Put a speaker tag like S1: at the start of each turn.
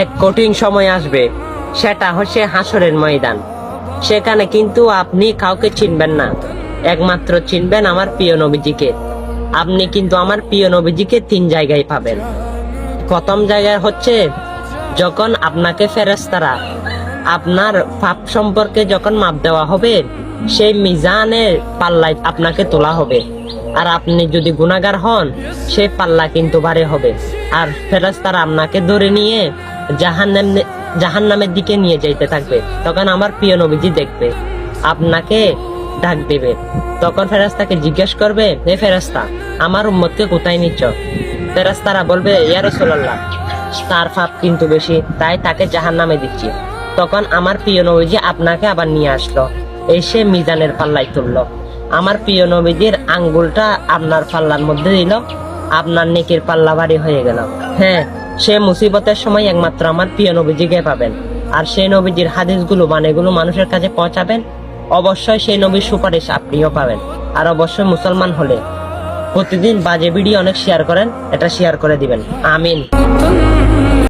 S1: এক কঠিন সময় আসবে, সেটা হচ্ছে হাসরের ময়দান। সেখানে কিন্তু আপনি কাউকে চিনবেন না, একমাত্র চিনবেন আমার প্রিয় নবীজিকে। আপনি কিন্তু আমার প্রিয় নবীজিকে 3 জায়গায় পাবেন। প্রথম জায়গায় হচ্ছে যখন আপনাকে ফেরেশতারা আপনার পাপ সম্পর্কে যখন মাপ দেওয়া হবে, সেই মিজানের পাল্লায় আপনাকে তোলা হবে। আর আপনি যদি গুনাহগার হন, সেই পাল্লা কিন্তু ভারী হবে। আর ফেরেশতারা আপনাকে ধরে নিয়ে জাহান্নামের দিকে নিয়ে যাইতে থাকবে। তখন আমার প্রিয় নবীজি দেখবে, আপনাকে ডাক দেবে। তখন ফেরেশতাকে জিজ্ঞেস করবে, এ ফেরেশতা, আমার উম্মতকে কোথায় নিচ্ছ? ফেরেশতারা বলবে, ইয়া রাসূলুল্লাহ, তার পাপ কিন্তু বেশি, তাই তাকে জাহান্নামে দিচ্ছি। তখন আমার প্রিয় নবীজি আপনাকে আবার নিয়ে আসলো, এসে মিজানের পাল্লায় তুললো। আমার প্রিয় নবীজির আঙ্গুলটা আপনার পাল্লার মধ্যে দিল, আপনার নেকির পাল্লা ভারী হয়ে গেল। হ্যাঁ, সে মুসিবতের সময় একমাত্র আমার প্রিয় নবীজিকে পাবেন। আর সেই নবীজির হাদিসগুলো বাণীগুলো মানুষের কাছে পৌঁছাবেন, অবশ্যই সেই নবীর সুপারিশ আপনিও পাবেন। আর অবশ্যই মুসলমান হলে প্রতিদিন বাজে ভিডিও অনেক শেয়ার করেন, এটা শেয়ার করে দিবেন। আমিন।